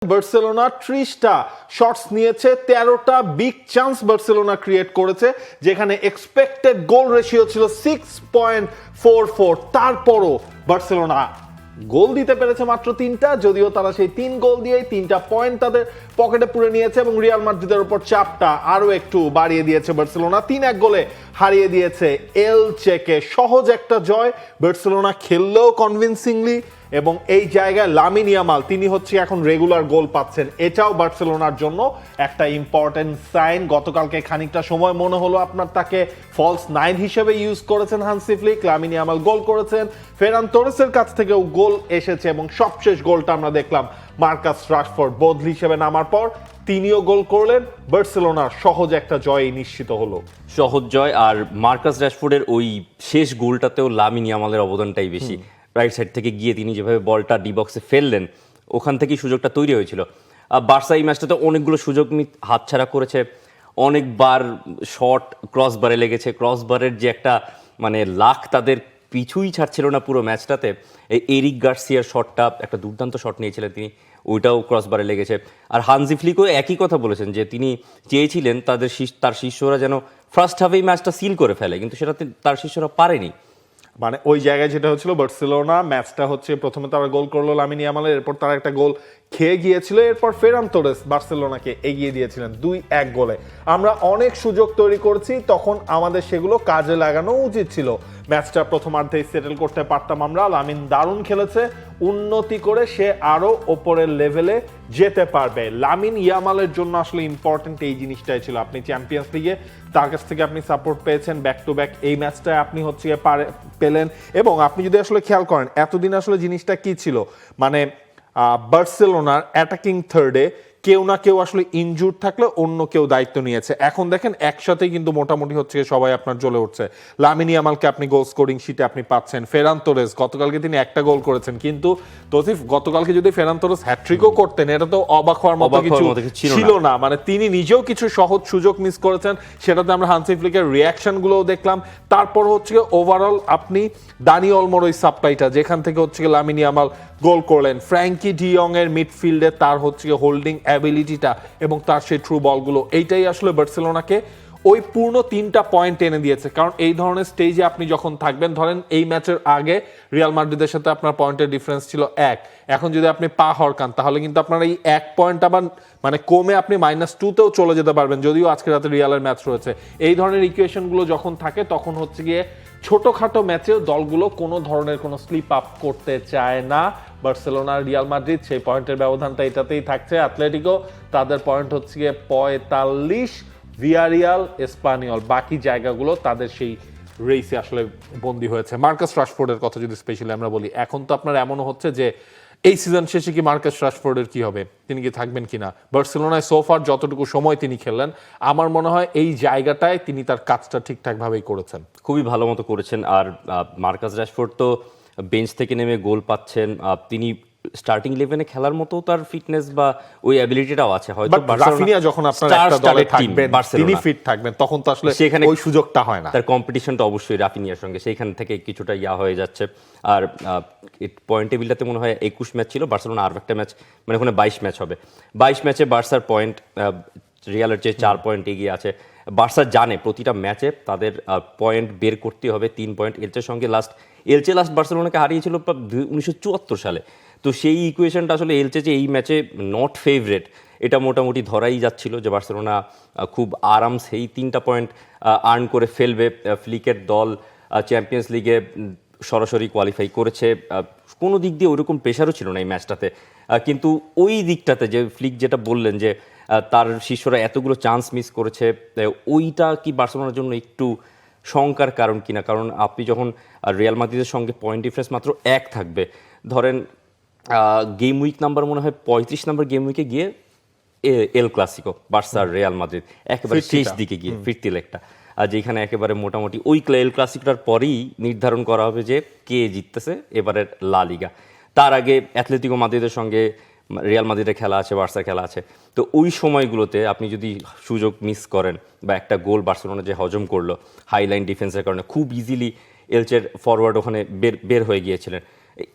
Barcelona 30টা shorts নিয়েছে, 13টা big chance Barcelona create করেছে, যেখানে এক্সপেক্টেড গোল রেশিও ছিল 6.44। তারপরও বার্সেলোনা গোল দিতে পেরেছে মাত্র 3টা, যদিও তারা সেই 3 গোল দিয়েই 3টা পয়েন্ট তাদের পকেটে পুরে নিয়েছে এবং রিয়াল মাদ্রিদের উপর চাপটা আরো একটু বাড়িয়ে দিয়েছে বার্সেলোনা। 3-1 গোলে হারিয়ে দিয়েছে এলচেকে। সহজ একটা জয়, বার্সেলোনা খেললেও কনভিনসিংলি, এবং এই জায়গায় লামিন ইয়ামাল তিনি হচ্ছে এখন রেগুলার গোল পাচ্ছেন, এটাও বার্সেলোনার জন্য একটা ইম্পর্টেন্ট সাইন। গতকালকে খানিকটা সময় মনে হলো আপনার তাকে ফলস 9 হিসেবে ইউজ করেছেন হান্সি ফ্লিক, লামিন ইয়ামাল গোল করেছেন, ফেরান তোরেসের কাছ থেকেও গোল এসেছে এবং সবশেষ গোলটা আমরা দেখলাম মার্কাস রাশফোর্ড বদলি হিসেবে নামার পর তিনিও গোল করলেন। বার্সেলোনার সহজ একটা জয় নিশ্চিত হলো। সহজ জয়, আর মার্কাস রাশফোর্ডের ওই শেষ গোলটাতেও লামিন ইয়ামালের অবদানটাই বেশি। রাইট সাইড থেকে গিয়ে তিনি যেভাবে বলটা ডি বক্সে ফেললেন, ওখান থেকেই সুযোগটা তৈরি হয়েছিল। বার্সা এই ম্যাচটাতে অনেকগুলো সুযোগ হাতছাড়া করেছে, অনেকবার শট ক্রস বারে লেগেছে। ক্রস বারের যে একটা লাখ তাদের পিছুই ছাড়ছিল না পুরো ম্যাচটাতে। এই এরিক গার্সিয়ার শটটা একটা দুর্দান্ত শট নিয়েছিলেন তিনি, ওইটাও ক্রস বারে লেগেছে। আর হানজি ফ্লিকও একই কথা বলেছেন যে তিনি চেয়েছিলেন তার শিষ্যরা যেন ফার্স্ট হাফেই ম্যাচটা সিল করে ফেলে, কিন্তু সেটা তার শিষ্যরা পারেনি। ওই জায়গায় যেটা হচ্ছিল, বার্সেলোনা ম্যাচটা হচ্ছে প্রথমে তারা গোল করলো লামিন ইয়ামালের, এরপর তারা একটা গোল খেয়ে গিয়েছিল, এরপর ফেরান তোরেস বার্সেলোনাকে এগিয়ে দিয়েছিলেন 2-1 গোলে। আমরা অনেক সুযোগ তৈরি করেছি, তখন আমাদের সেগুলো কাজে লাগানো উচিত ছিল। ম্যাচটা প্রথমার্ধেই সেটেল করতে পারতাম আমরা। লামিন দারুণ খেলেছে, উন্নতি করে সে আরো ওপরের লেভেলে যেতে পারবে। লামিন ইয়ামালের জন্য আসলে ইম্পর্টেন্ট এই জিনিসটাই ছিল, আপনি চ্যাম্পিয়ন্স লিগে তার কাছ থেকে আপনি সাপোর্ট পেয়েছেন, ব্যাক টু ব্যাক এই ম্যাচটায় আপনি হচ্ছে পেলেন। এবং আপনি যদি আসলে খেয়াল করেন এতদিন আসলে জিনিসটা কি ছিল, বার্সেলোনার অ্যাটাকিং থার্ডে কেউ না কেউ আসলে ইনজুর থাকলে অন্য কেউ দায়িত্ব নিয়েছে। এখন দেখেন একসাথেই কিন্তু মোটামুটি হচ্ছে সবাই আপনার জ্বলে উঠছে। লামিন ইয়ামালকে আপনি গোল স্কোরিং শিটে আপনি পাচ্ছেন। ফেরান তোরেস গতকালকে তিনি একটা গোল করেছেন, কিন্তু তৌসিফ গতকালকে যদি ফেরান তোরেস হ্যাট্রিকও করতেন এটা তো অবাক হওয়ার মতো কিছু ছিল না। তিনি নিজেও কিছু সহজ সুযোগ মিস করেছেন, সেটাতে আমরা হানসি ফ্লিকের রিয়াকশন গুলোও দেখলাম। তারপর হচ্ছে ওভারঅল আপনি দানি অলমোর ওই সাপ্লাইটা যেখান থেকে হচ্ছে লামিন ইয়ামাল গোল করলেন, ফ্র্যাঙ্কি ডিয়ং এর মিডফিল্ডে তার হচ্ছে হোল্ডিং অ্যাবিলিটিটা এবং তার সেই থ্রু বলগুলো, এইটাই আসলে বার্সেলোনাকে ওই পূর্ণ 3টা পয়েন্ট এনে দিয়েছে। কারণ এই ধরনের স্টেজে আপনি যখন থাকবেন, ধরেন এই ম্যাচের আগে রিয়াল মাদ্রিদের সাথে আপনার পয়েন্টের ডিফারেন্স ছিল 1, এখন যদি আপনি পা হরকান তাহলে কিন্তু আপনার এই 1 পয়েন্ট আবার কমে আপনি -2তেও চলে যেতে পারবেন, যদিও আজকে রাতে রিয়ালের ম্যাচ রয়েছে। এই ধরনের ইকুয়েশনগুলো যখন থাকে তখন হচ্ছে গিয়ে ছোটখাটো ম্যাচেও দলগুলো কোনো ধরনের কোনো স্লিপ আপ করতে চায় না। বার্সেলোনা রিয়াল মাদ্রিদ সেই পয়েন্টের ব্যবধানটা এটাতেই থাকছে। অ্যাথলেটিকো তাদের পয়েন্ট হচ্ছে গিয়ে 45, ভিয়ারিয়াল, এসপানিয়ল বাকি জায়গাগুলো তাদের সেই রেসে আসলে বন্দী হয়েছে। মার্কাস রাশফোর্ডের কথা যদি স্পেশালি আমরা বলি, এখন তো আপনার এমনও হচ্ছে যে এই সিজন শেষে কি মার্কাস রাশফোর্ডের কি হবে, তিনি কি থাকবেন কিনা। বার্সেলোনায় সোফার যতটুকু সময় তিনি খেললেন, আমার মনে হয় এই জায়গাটায় তিনি তার কাজটা ঠিকঠাকভাবেই করেছেন, খুবই ভালো মতো করেছেন। আর মার্কাস রাশফোর্ড তো বেঞ্চ থেকে নেমে গোল পাচ্ছেন, তিনি স্টার্টিং 11-এ খেলার মতো তার ফিটনেস বা ওই অ্যাবিলিটিটাও আছে। হয়তো রাফিনিয়া যখন আপনার একটা দলে থাকবেন, তিনি ফিট থাকবেন, তখন তো আসলে সেখানে ওই সুযোগটা হয় না। তার কম্পিটিশনটা অবশ্যই রাফিনিয়ার সঙ্গে সেইখান থেকে কিছুটা হয়ে যাচ্ছে। আর পয়েন্ট টেবিলটাতে মনে হয় 21 ম্যাচ ছিল, বার্সেলোনা আর একটা ম্যাচ ওখানে 22 ম্যাচ হবে। 22 ম্যাচে বার্সার পয়েন্ট রিয়ালের চেয়ে 4 পয়েন্ট এগিয়ে আছে। বার্সা জানে প্রতিটা ম্যাচে তাদের পয়েন্ট বের করতে হবে, 3 পয়েন্ট। এলচের সঙ্গে এলচে লাস্ট বার্সেলোনাকে হারিয়েছিল 1974 সালে। তো সেই ইকুয়েশনটা আসলে এলচে যে এই ম্যাচে নট ফেভারেট, এটা মোটামুটি ধরাই যাচ্ছিল যে বার্সেলোনা খুব আরামসেই 3টা পয়েন্ট আর্ন করে ফেলবে। ফ্লিকের দল চ্যাম্পিয়ন্স লিগে সরাসরি কোয়ালিফাই করেছে, কোনো দিক দিয়ে ওইরকম প্রেশারও ছিল না এই ম্যাচটাতে। কিন্তু ওই দিকটাতে যে ফ্লিক যেটা বললেন যে তার শিষ্যরা এতগুলো চান্স মিস করেছে, ওইটা কি বার্সেলোনার জন্য একটু শঙ্কার কারণ কিনা। কারণ আপনি যখন রিয়াল মাদ্রিদের সঙ্গে পয়েন্ট ডিফারেন্স মাত্র 1 থাকবে, ধরেন গেম উইক নাম্বার মনে হয় 35 নম্বর গেম উইকে গিয়ে El Clasico Barca Real Madrid একেবারে শেষ দিকে গিয়ে ফিরতি লেগটা, যেখানে একেবারে মোটামুটি ওই এল ক্লাসিকোটার পরেই নির্ধারণ করা হবে যে কে জিততেছে এবারের লা লিগা। তার আগে অ্যাথলেটিকো মাদ্রিদের সঙ্গে রিয়াল মাদ্রিদের খেলা আছে, বার্সার খেলা আছে। তো ওই সময়গুলোতে আপনি যদি সুযোগ মিস করেন বা একটা গোল বার্সেলোনা যে হজম করলো হাইলাইন ডিফেন্সের কারণে, খুব ইজিলি এলচের ফরওয়ার্ড ওখানে বের হয়ে গিয়েছিলেন।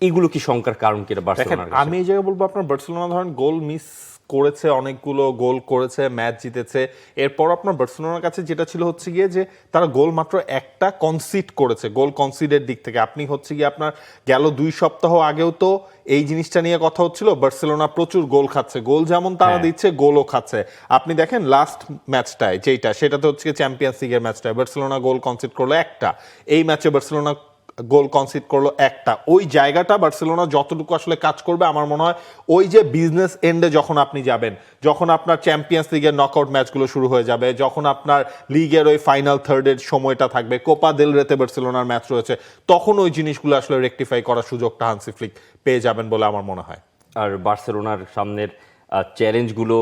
এগুলো কি শঙ্কার কারণ কি দেখেন বার্সেলোনার কাছে? আমি এই জায়গায় বলবো আপনার বার্সেলোনা ধরেন গোল মিস করেছে, অনেকগুলো গোল করেছে, ম্যাচ জিতেছে, এরপর আপনার বার্সেলোনার কাছে যেটা ছিল হচ্ছে গিয়ে যে তারা গোল মাত্র একটা কনসিড করেছে। গোল কনসিডের দিক থেকে আপনি হচ্ছে গিয়ে আপনার গেল 2 সপ্তাহ আগেও তো এই জিনিসটা নিয়ে কথা হচ্ছিল, বার্সেলোনা প্রচুর গোল খাচ্ছে, গোল যেমন তারা দিচ্ছে গোলও খাচ্ছে। আপনি দেখেন লাস্ট ম্যাচটায় যেটা, সেটাতে হচ্ছে চ্যাম্পিয়ন্স লিগের ম্যাচটায় বার্সেলোনা গোল কনসিড করলো একটা, এই ম্যাচে বার্সেলোনা গোল কনসিড করলো একটা। ওই জায়গাটা বার্সেলোনা যতটুকু আসলে কাজ করবে আমার মনে হয় ওই যে বিজনেস এন্ডে যখন আপনি যাবেন, যখন আপনার চ্যাম্পিয়ন্স লিগের নকআউট ম্যাচগুলো শুরু হয়ে যাবে, যখন আপনার লিগের ওই ফাইনাল থার্ডের সময়টা থাকবে, কোপা দেল রেতে বার্সেলোনার ম্যাচ রয়েছে, তখন ওই জিনিসগুলো আসলে রেকটিফাই করার সুযোগটা হান্সি ফ্লিক পেয়ে যাবেন বলে আমার মনে হয়। আর বার্সেলোনার সামনের চ্যালেঞ্জগুলো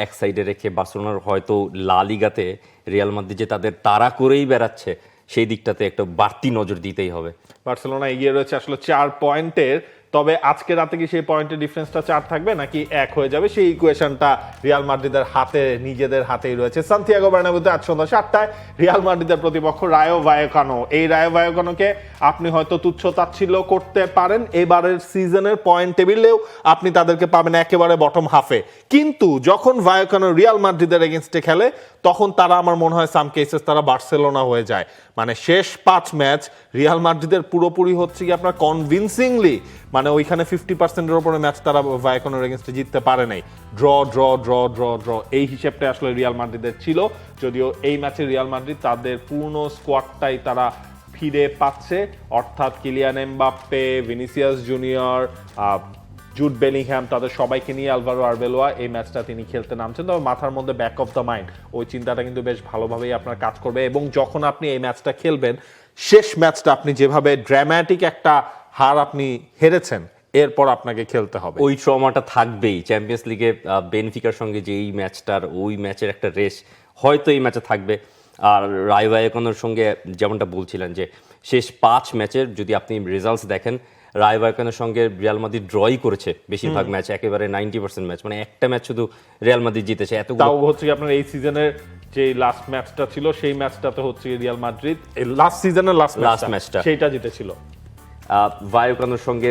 এক সাইডে রেখে বার্সেলোনার হয়তো লা লিগাতে রিয়াল মাদ্রিদ যে তাদের তাড়া করেই বেড়াচ্ছে সেই দিকটাতে একটা বাড়তি নজর দিতেই হবে। বার্সেলোনা এগিয়ে রয়েছে আসলে 4 পয়েন্টের, তবে আজকে রাতে কি সেই পয়েন্টের ডিফারেন্সটা 4 থাকবে নাকি 1 হয়ে যাবে, সেই ইকুয়েশনটা রিয়াল মাদ্রিদের হাতে, নিজেদের হাতেই রয়েছে। সান্তিয়াগো বার্নাব্যুতে আজ সন্ধ্যা 7টায় রিয়াল মাদ্রিদের প্রতিপক্ষ রায়ো ভায়েকানো। এই রায়ো ভায়েকানোকে আপনি হয়তো তুচ্ছ তাচ্ছিল্য করতে পারেন, এবারের সিজনের পয়েন্ট টেবিলেও আপনি তাদেরকে পাবেন একেবারে বটম হাফে, কিন্তু যখন ভায়েকানো রিয়াল মাদ্রিদের এগেনস্টে খেলে তখন তারা, আমার মনে হয় সাম কেসেস তারা বার্সেলোনা হয়ে যায়। মানে শেষ 5 ম্যাচ রিয়াল মাদ্রিদের পুরোপুরি হচ্ছে কি আপনার কনভিনসিংলি, মানে ওইখানে 50%-এর উপরে ম্যাচ তারা ভায়েকানোর এগেনস্টে জিততে পারে নাই। Draw draw draw draw draw এই হিসেবটা আসলে রিয়াল মাদ্রিদের ছিল, যদিও এই ম্যাচে রিয়াল মাদ্রিদ তাদের পূর্ণ স্কোয়াডটাই তারা ফিরে পাচ্ছে, অর্থাৎ Kylian Mbappe, Vinicius junior, Jude Bellingham, তাদের সবাইকে নিয়ে আলভারো আরবেলোয়া এই ম্যাচটা তিনি খেলতে নামছেন। তবে মাথার মধ্যে ব্যাক অফ দ্য মাইন্ড ওই চিন্তাটা কিন্তু বেশ ভালোভাবেই আপনার কাজ করবে, এবং যখন আপনি এই ম্যাচটা খেলবেন, শেষ ম্যাচটা আপনি যেভাবে ড্রামাটিক একটা হার আপনি হেরেছেন, এরপর আপনাকে খেলতে হবে। ওই ট্রমাটা থাকবেই। চ্যাম্পিয়ন্স লিগে বেনফিকার সঙ্গে যে এই ম্যাচটার, ওই ম্যাচের একটা রেস হয়তো এই ম্যাচে থাকবে। আর রায়ো ভায়েকানোর সঙ্গে যেমনটা বলছিলেন যে শেষ 5 ম্যাচের যদি আপনি রেজাল্টস দেখেন, রায়ো ভায়েকানোর সঙ্গে রিয়াল মাদ্রিদ ড্রই করেছে বেশিরভাগ ম্যাচ, একেবারে 90% ম্যাচ, মানে একটা ম্যাচ শুধু রিয়াল মাদ্রিদ জিতেছে। তাও হচ্ছে কি আপনার এই সিজনের যে লাস্ট ম্যাচটা ছিল, সেই ম্যাচটাতে হচ্ছে রিয়াল মাদ্রিদ লাস্ট সিজনের লাস্ট ম্যাচটা সেইটা জিতেছিল। ভায়েকানোর সঙ্গে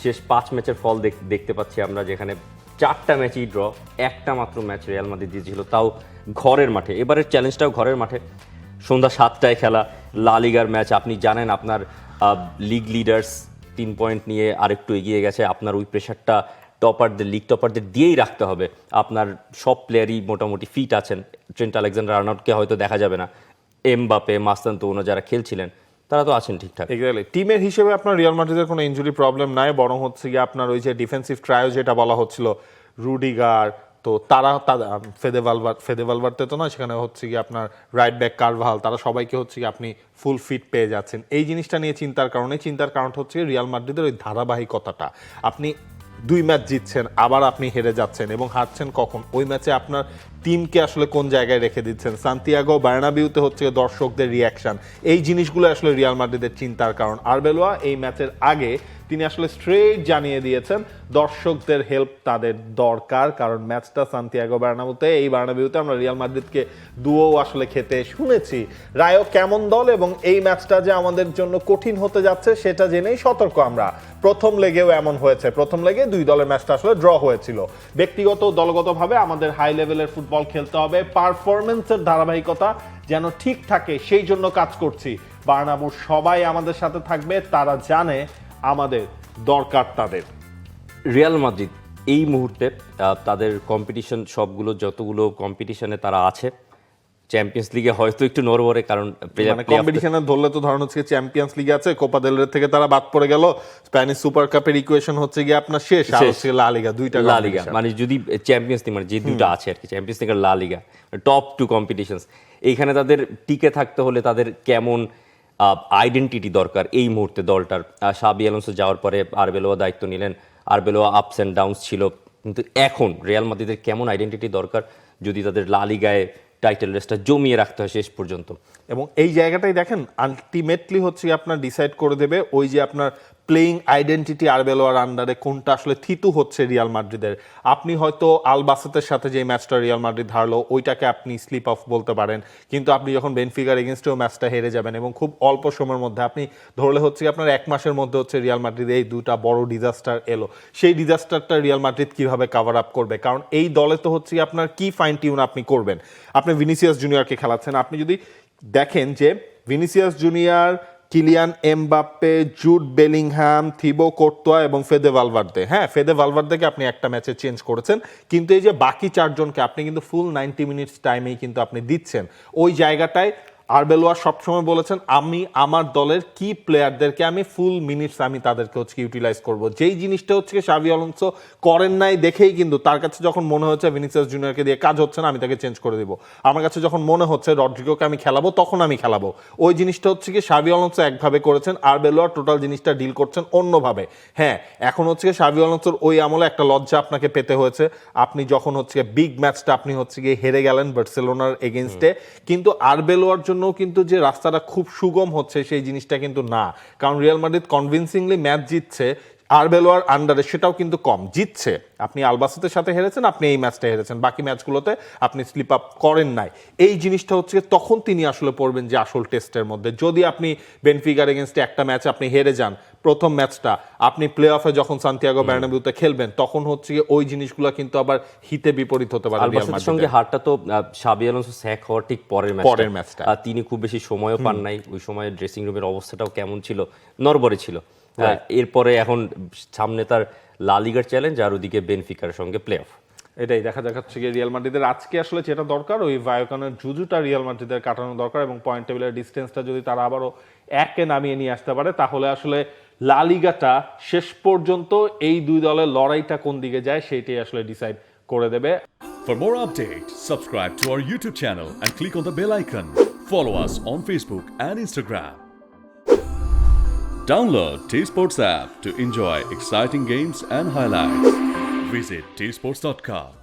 শেষ 5 ম্যাচের ফল দেখতে পাচ্ছি আমরা, যেখানে 4টা ম্যাচই ড্র, একটা মাত্র ম্যাচ রিয়াল মাদ্রিদ জিতেছিল, তাও ঘরের মাঠে। এবারের চ্যালেঞ্জটাও ঘরের মাঠে, সন্ধ্যা 7টায় খেলা লা লিগার ম্যাচ। আপনি জানেন আপনার লিগ লিডার্স 3 পয়েন্ট নিয়ে আরেকটু এগিয়ে গেছে, আপনার ওই প্রেশারটা টপারদের, লিগ টপারদের দিয়েই রাখতে হবে। আপনার সব প্লেয়ারই মোটামুটি ফিট আছেন, ট্রেন্ট আলেকজান্ডার আর্নল্ডকে হয়তো দেখা যাবে না, এমবাপে, মাস্তানতুনো যারা খেলছিলেন তারা তো আছেন ঠিকঠাক। এক্স্যাক্টলি, টিমের হিসেবে আপনার রিয়াল মাদ্রিদের কোনো ইনজুরি প্রবলেম নাই, বরং হচ্ছে গিয়ে আপনার ওই যে ডিফেন্সিভ ট্রায়ো যেটা বলা হচ্ছিল, রুডিগার, তো তারা ফেদেভালভার্তে তো নয়, সেখানে হচ্ছে গিয়ে আপনার রাইট ব্যাক কারভাল, তারা সবাইকে হচ্ছে গিয়ে আপনি ফুল ফিট পেয়ে যাচ্ছেন। এই জিনিসটা নিয়ে চিন্তার কারণটা হচ্ছে রিয়াল মাদ্রিদের ওই ধারাবাহিকতাটা। আপনি 2 ম্যাচ জিতছেন, আবার আপনি হেরে যাচ্ছেন, এবং হারছেন কখন, ওই ম্যাচে আপনার টিমকে আসলে কোন জায়গায় রেখে দিচ্ছেন। সান্তিয়াগো বার্নাবিউতে হচ্ছে দর্শকদের রিয়াকশন, এই জিনিসগুলো আসলে রিয়াল মাদ্রিদের চিন্তার কারণ। আরবেলোয়া এই ম্যাচের আগে তিনি আসলে স্ট্রেট জানিয়ে দিয়েছেন দর্শকদের হেল্প তাদের দরকার, কারণ ম্যাচটা সান্তিয়াগো বার্নাবিউতে, এই বার্নাবিউতে আমরা রিয়াল মাদ্রিদকে দুও আসলে খেতে শুনেছি। রায়ো কেমন দল, এবং এই ম্যাচটা যে আমাদের জন্য কঠিন হতে যাচ্ছে সেটা জেনেই সতর্ক আমরা। প্রথম লেগেও এমন হয়েছে, প্রথম লেগে 2 দলের ম্যাচটা আসলে ড্র হয়েছিল। ব্যক্তিগত দলগতভাবে আমাদের হাই লেভেলের ফুটবল খেলতে হবে, পারফরমেন্সের ধারাবাহিকতা যেন ঠিক থাকে সেই জন্য কাজ করছি। বার্নাব্যুর সবাই আমাদের সাথে থাকবে, তারা জানে আমাদের দরকার তাদের। রিয়াল মাদ্রিদ এই মুহূর্তে তাদের কম্পিটিশন, সবগুলো যতগুলো কম্পিটিশনে তারা আছে, চ্যাম্পিয়ন্স লিগে হয়তো একটু নড়বড়ে, কারণ কম্পিটিশনে ধরলে তো ধরুন হচ্ছে চ্যাম্পিয়ন্স লিগ আছে, কোপা দেল রে থেকে তারা বাদ পড়ে গেল, স্প্যানিশ সুপার কাপের ইকুয়েশন হচ্ছে গিয়ে আপনার শেষ, আর হচ্ছে লা লিগা, দুইটা লা লিগা, মানে যদি চ্যাম্পিয়ন্স লিগ, মানে যে দুটো আছে আর কি, চ্যাম্পিয়ন্স লিগ আর লা লিগা, টপ 2 কম্পিটিশনস, এইখানে তাদের টিকে থাকতে হলে তাদের কেমন আইডেন্টিটি দরকার এই মুহূর্তে দলটার। সাবি আলোনসো যাওয়ার পরে আরবেলোয়া দায়িত্ব নিলেন, আরবেলোয়া আপস অ্যান্ড ডাউনস ছিল, কিন্তু এখন রিয়াল মাদ্রিদের কেমন আইডেন্টিটি দরকার যদি তাদের লা লিগায় টাইটেল রেসটা জমিয়ে রাখতে হয় শেষ পর্যন্ত। এবং এই জায়গাটাই দেখেন আলটিমেটলি হচ্ছে আপনার ডিসাইড করে দেবে ওই যে আপনার প্লেইং আইডেন্টিটি আরবেলোয়ার আন্ডারে কোনটা আসলে থিতু হচ্ছে রিয়াল মাদ্রিদের। আপনি হয়তো আলবাসেতের সাথে যে ম্যাচটা রিয়াল মাদ্রিদ হারলো ওইটাকে আপনি স্লিপ অফ বলতে পারেন, কিন্তু আপনি যখন বেনফিকার এগেনস্টেও ম্যাচটা হেরে যাবেন এবং খুব অল্প সময়ের মধ্যে আপনি ধরলে হচ্ছে আপনার 1 মাসের মধ্যে হচ্ছে রিয়াল মাদ্রিদ এই দুটা বড় ডিজাস্টার এলো, সেই ডিজাস্টারটা রিয়াল মাদ্রিদ কিভাবে কাভার আপ করবে? কারণ এই দলে তো হচ্ছে আপনার কি ফাইন টিউন আপনি করবেন। আপনি ভিনিসিয়াস জুনিয়রকে খেলাচ্ছেন, আপনি যদি দেখেন যে Vinicius junior, Kylian Mbappe, Jude Bellingham, Thibaut Karatoya এবং ফেদে ভালভার্দে, হ্যাঁ ফেদে ভালভার্দেকে আপনি একটা ম্যাচে চেঞ্জ করেছেন, কিন্তু এই যে বাকি 4 জনকে আপনি কিন্তু ফুল 90 মিনিটস টাইমেই কিন্তু আপনি দিচ্ছেন। ওই জায়গাটায় আরবেলোয়া সবসময় বলেছেন আমি আমার দলের কি প্লেয়ারদেরকে আমি ফুল মিনিটস আমি তাদেরকে হচ্ছে ইউটিলাইজ করব। যেই জিনিসটা হচ্ছে শাভি আলোনসো করেন নাই দেখেই কিন্তু তার কাছে যখন মনে হচ্ছে ভিনিসিয়াস জুনিয়রকে দিয়ে কাজ হচ্ছে না আমি তাকে চেঞ্জ করে দিব, আমার কাছে যখন মনে হচ্ছে রড্রিগোকে আমি খেলাবো তখন আমি খেলাবো। ওই জিনিসটা হচ্ছে কি শাভি আলোনসো একভাবে করেছেন, আরবেলোয়া টোটাল জিনিসটা ডিল করছেন অন্যভাবে। হ্যাঁ এখন হচ্ছে শাভি আলোনসোর ওই আমলে একটা লজ্জা আপনাকে পেতে হয়েছে, আপনি যখন হচ্ছে বিগ ম্যাচটা আপনি হচ্ছে গিয়ে হেরে গেলেন বার্সেলোনার এগেনস্টে, কিন্তু আরবেলোয়ার জন্য কিন্তু যে রাস্তাটা খুব সুগম হচ্ছে সেই জিনিসটা কিন্তু না, কারণ রিয়াল মাদ্রিদ কনভিনসিংলি ম্যাচ জিতছে আরবেলোয়ার আন্ডারে, সেটাও কিন্তু কম জিতছে। আপনি আলবাসেতের সাথে হেরেছেন, আপনি এই ম্যাচটা হেরেছেন, বাকি ম্যাচগুলোতে আপনি স্লিপ আপ করেন নাই। এই জিনিসটা হচ্ছে তখন তিনি আসলে পড়বেন যে আসল টেস্টের মধ্যে। যদি আপনি বেনফিকার এগেনস্টে একটা ম্যাচ আপনি হেরে যান, প্রথম ম্যাচটা আপনি প্লে অফে যখন সান্তিয়াগো বার্নাবেউতে খেলবেন তখন হচ্ছে ওই জিনিসগুলো কিন্তু আবার হিতে বিপরীত হতে পারে। আলবাসেতের সঙ্গে হারটা তো শাভি আলোনসো স্যাক হওয়ার ঠিক পরের ম্যাচটা, তিনি খুব বেশি সময়ও পান নাই, ওই সময় ড্রেসিং রুমের অবস্থাটাও কেমন ছিল, নড়বড়ে ছিল। এরপরে এখন সামনে তার লা লিগার চ্যালেঞ্জ আর ওদিকে বেনফিকার সঙ্গে প্লে অফ, এটাই দেখা যাচ্ছে যে রিয়াল মাদ্রিদের আজকে আসলে যেটা দরকার ওই ভায়োকানের জুজুটা রিয়াল মাদ্রিদের কাটানো দরকার, এবং পয়েন্ট টেবিলের ডিস্টেন্সটা যদি তারা আবারও 1-এ নামিয়ে নিয়ে আসতে পারে তাহলে আসলে লা লিগাটা শেষ পর্যন্ত এই দুই দলের লড়াইটা কোন দিকে যায় সেইটাই আসলে ডিসাইড করে দেবে। For more updates, subscribe to our YouTube channel and click on the bell icon. Follow us on Facebook and Instagram. Download T-Sports app to enjoy exciting games and highlights. Visit tsports.com.